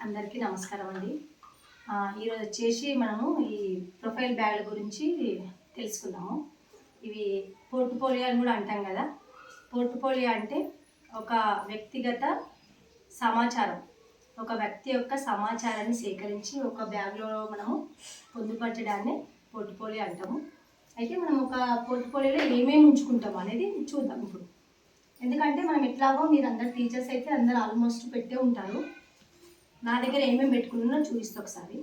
అందరికీ నమస్కారం అండి. ఈరోజు వచ్చేసి మనము ఈ ప్రొఫైల్ బ్యాగ్ల గురించి తెలుసుకుందాము. ఇవి పోర్ట్ఫోలియో అని కూడా అంటాం కదా. పోర్ట్ఫోలియో అంటే ఒక వ్యక్తిగత సమాచారం, ఒక వ్యక్తి యొక్క సమాచారాన్ని సేకరించి ఒక బ్యాగ్లో మనము పొందుపరచడాన్ని పోర్ట్ఫోలియో అంటాము. అయితే మనం ఒక పోర్ట్ఫోలియోలో ఏమేమి ఉంచుకుంటాము అనేది చూద్దాం ఇప్పుడు. ఎందుకంటే మనం ఎట్లాగో మీరు అందరు టీచర్స్ అయితే అందరు ఆల్మోస్ట్ పెట్టే ఉంటారు. నా దగ్గర ఏమేమి పెట్టుకున్నానో చూపిస్తా ఒకసారి.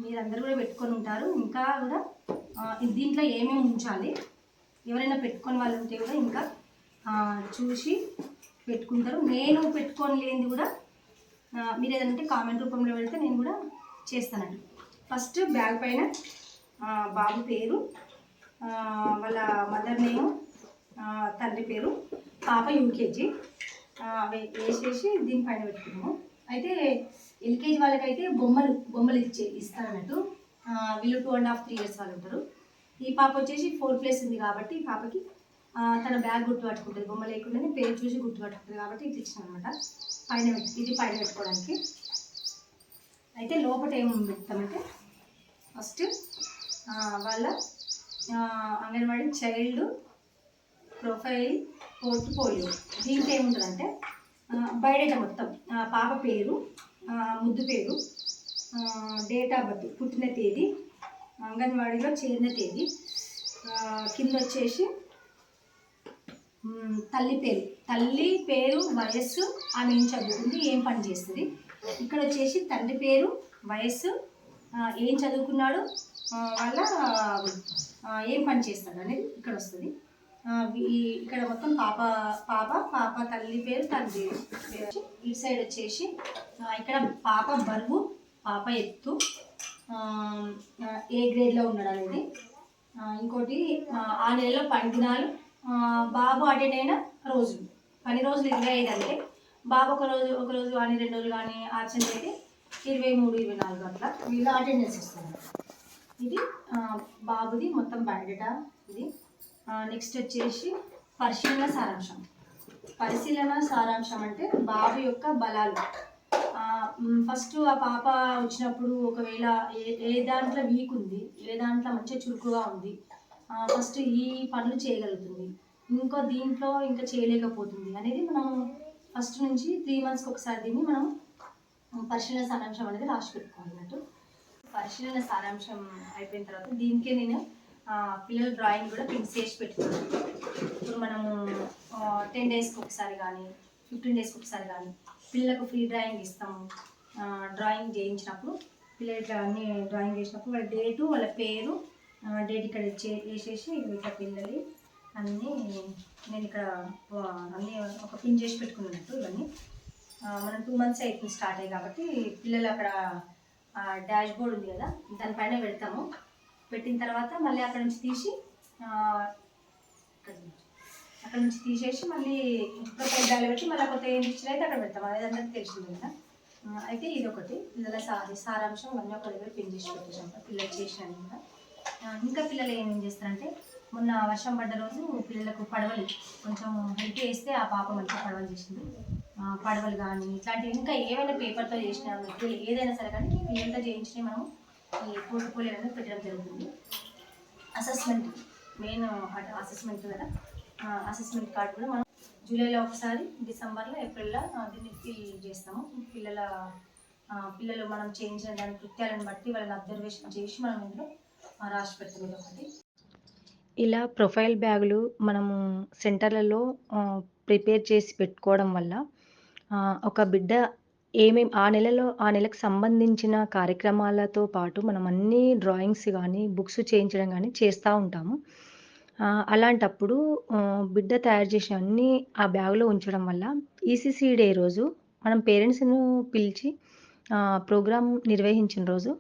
మీరందరూ కూడా పెట్టుకొని ఉంటారు. ఇంకా కూడా దీంట్లో ఏమేమి ఉంచాలి, ఎవరైనా పెట్టుకొని వాళ్ళు ఉంటే కూడా ఇంకా చూసి పెట్టుకుంటారు. నేను పెట్టుకొని లేనిది కూడా మీరు ఏదంటే కామెంట్ రూపంలో పెడితే నేను కూడా చేస్తానండి. ఫస్ట్ బ్యాగ్ పైన బాబు పేరు, వాళ్ళ మదర్ నేమ్, తండ్రి పేరు, పాప యూకేజీ వేసేసి దీనిపైన పెట్టుకున్నాము. అయితే ఎల్కేజీ వాళ్ళకైతే బొమ్మలు ఇస్తారన్నట్టు. వీళ్ళు 2.5, 3 years వాళ్ళు ఉంటారు. ఈ పాప వచ్చేసి 4th place ఉంది కాబట్టి ఈ పాపకి తన బ్యాగ్ గుర్తుపట్టుకుంటుంది. బొమ్మ లేకుండానే పేరు చూసి గుర్తుపట్టుకుంటుంది కాబట్టి ఇది ఇచ్చిన అనమాట. ఇది పైన పెట్టుకోవడానికి. అయితే లోపల ఏమి పెడతామంటే ఫస్ట్ వాళ్ళ అంగన్వాడీ చైల్డ్ ప్రొఫైల్ పోర్ట్ఫోలియో. దీంట్లో ఏముంటుందంటే బయోడేటా మొత్తం, పాప పేరు, ముద్దు పేరు, డేట్ ఆఫ్ బర్త్, పుట్టిన తేదీ, అంగన్వాడీలో చేరిన తేదీ, కింద వచ్చేసి తల్లి పేరు, వయస్సు, ఆమె ఏం చదువుకుంది, ఏం పని చేస్తుంది. ఇక్కడ వచ్చేసి తండ్రి పేరు, వయస్సు, ఏం చదువుకున్నాడు, వాళ్ళ ఏం పని చేస్తాడు అనేది ఇక్కడ వస్తుంది. ఇక్కడ మొత్తం పాప తల్లి పేరు, తండ్రి పేరు. ఇటు సైడ్ వచ్చేసి ఇక్కడ పాప బరువు, పాప ఎత్తు, ఏ గ్రేడ్లో ఉన్నాడు అనేది. ఇంకోటి ఆ నెలలో పని దినాలు, బాబు అటెండ్ అయిన రోజులు. పని రోజులు 25 అంటే బాబు ఒక రోజు కానీ 2 రోజులు కానీ ఆబ్సెంట్ అయితే 23, 24 అట్లా వీళ్ళు అటెండెన్స్ ఇస్తున్నారు. ఇది బాబుది మొత్తం బయోడేటా. ఇది నెక్స్ట్ వచ్చేసి పరిశీలన సారాంశం అంటే బాబు యొక్క బలాలు. ఫస్ట్ ఆ పాప వచ్చినప్పుడు ఒకవేళ ఏ దాంట్లో వీక్ ఉంది, ఏ దాంట్లో మంచిగా చురుకుగా ఉంది, ఫస్ట్ ఈ పనులు చేయగలుగుతుంది, ఇంకో దీంట్లో ఇంకా చేయలేకపోతుంది అనేది మనం ఫస్ట్ నుంచి 3 monthsకి ఒకసారి దీన్ని మనం పరిశీలన సారాంశం అనేది రాసి పెట్టుకోవాలన్నట్టు. పరిశీలన సారాంశం అయిపోయిన తర్వాత దీనికే నేను పిల్లల డ్రాయింగ్ కూడా ప్రింట్ చేసి పెట్టుకున్నాను. ఇప్పుడు మనము 10 daysకి ఒకసారి కానీ 15 daysకి ఒకసారి కానీ పిల్లలకు ఫ్రీ డ్రాయింగ్ ఇస్తాము. డ్రాయింగ్ చేయించినప్పుడు పిల్లలకి అన్నీ డ్రాయింగ్ చేసినప్పుడు వాళ్ళ డేటు, వాళ్ళ పేరు, డేట్ ఇక్కడ వేసేసి ఇట్లా పిల్లలు అన్నీ నేను ఇక్కడ అన్నీ ఒక పిన్ చేసి పెట్టుకున్నట్టు. ఇవన్నీ మనం 2 months అవుతుంది స్టార్ట్ అయ్యి కాబట్టి పిల్లలు అక్కడ డాష్ బోర్డ్ ఉంది కదా, దానిపైన పెడతాము. పెట్టిన తర్వాత మళ్ళీ అక్కడ నుంచి తీసేసి మళ్ళీ ప్రొఫైల్ బ్యాగ్లో పెట్టి మళ్ళీ కొత్త ఏం పిక్చర్ అయితే అక్కడ పెడతాం. అదే అందరికీ తెలిసింది కదా. అయితే ఇది ఒకటి పిల్లల సారాంశం అన్నీ ఒక దగ్గర పిన్ చేసి పెట్టేసాం పిల్లలు చేసినవి కూడా. ఇంకా పిల్లలు ఏమేం చేస్తారంటే మొన్న వర్షం పడ్డ రోజు పిల్లలకు పడవలు కొంచెం హెల్ప్ చేస్తే ఆ పాప మంచిగా పడవలు చేసింది. పడవలు కానీ ఇట్లాంటివి ఇంకా ఏమైనా పేపర్తో చేసిన మెటీరియల్ ఏదైనా సరే కానీ పిల్లలతో చేయించినవి మనం ఈ పోర్ట్ఫోలియో అనేది పెట్టడం జరుగుతుంది. అసెస్మెంట్ మెయిన్ అసెస్మెంట్ కదా. అసెస్మెంట్ కార్డు కూడా మనం జూలైలో ఒకసారి, డిసెంబర్లో, ఏప్రిల్లో దీన్ని ఫిల్ చేస్తాము. పిల్లలు మనం చేయించిన దాని కృత్యాలను బట్టి వాళ్ళని అబ్జర్వేషన్ చేసి మనం ఇందులో రాసి పెడతాం. ఇది ఒకటి. ఇలా ప్రొఫైల్ బ్యాగులు మనము సెంటర్లలో ప్రిపేర్ చేసి పెట్టుకోవడం వల్ల ఒక బిడ్డ ఆ నెలకు సంబంధించిన కార్యక్రమాలతో పాటు మనం అన్ని డ్రాయింగ్స్ కానీ బుక్స్ చేయించడం కానీ చేస్తూ ఉంటాము. అలాంటప్పుడు బిడ్డ తయారు చేసిన అన్నీ ఆ బ్యాగులో ఉంచడం వల్ల ఈసీసీ డే రోజు మనం పేరెంట్స్ను పిలిచి ప్రోగ్రాం నిర్వహించిన రోజు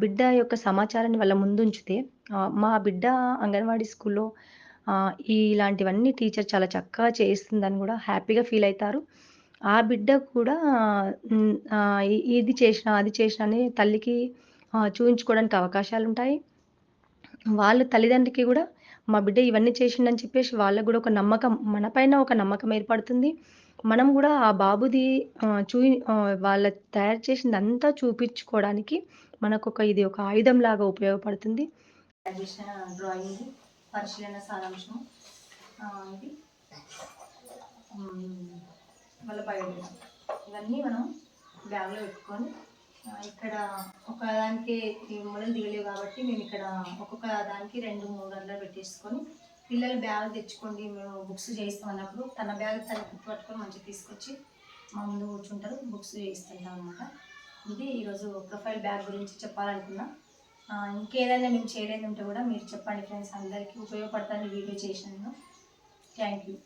బిడ్డ యొక్క సమాచారాన్ని వాళ్ళ ముందు ఉంచితే మా బిడ్డ అంగన్వాడీ స్కూల్లో ఇలాంటివన్నీ టీచర్ చాలా చక్కగా చేస్తుందని కూడా హ్యాపీగా ఫీల్ అవుతారు. ఆ బిడ్డ కూడా ఇది చేసిన అది చేసిన అని తల్లికి చూపించుకోవడానికి అవకాశాలు ఉంటాయి. వాళ్ళు తల్లిదండ్రికి కూడా మా బిడ్డ ఇవన్నీ చేసిండని చెప్పేసి వాళ్ళకు కూడా ఒక నమ్మకం, మన పైన ఒక నమ్మకం ఏర్పడుతుంది. మనం గూడా ఆ బాబుది వాళ్ళ తయారు చేసిందంతా చూపించుకోవడానికి ఇది ఒక ఆయుధంలాగా ఉపయోగపడుతుంది. తయారు చేసిన డ్రాయింగ్ పరిశీలన సారాంశం ఇది వాళ్ళ బయోడేటా ఇవన్నీ మనం బ్యాగ్లో పెట్టుకొని ఇక్కడ ఒకదానికి మొదలు దిగలేవు కాబట్టి మేము ఇక్కడ ఒక్కొక్క దానికి 2-3 గంటలు పెట్టేసుకొని పిల్లలు బ్యాగ్ తెచ్చుకోండి మేము బుక్స్ చేయిస్తాం అన్నప్పుడు తన బ్యాగ్ తన గుర్తు పట్టుకొని మంచిగా తీసుకొచ్చి మా ముందు కూర్చుంటారు, బుక్స్ చేయిస్తుంటాం అనమాట. ఇది ఈరోజు ప్రొఫైల్ బ్యాగ్ గురించి చెప్పాలనుకున్నా. ఇంకేదైనా మేము చేయలేదు ఉంటే కూడా మీరు చెప్పండి ఫ్రెండ్స్, అందరికీ ఉపయోగపడతాను వీడియో చేసినాను. Thank you.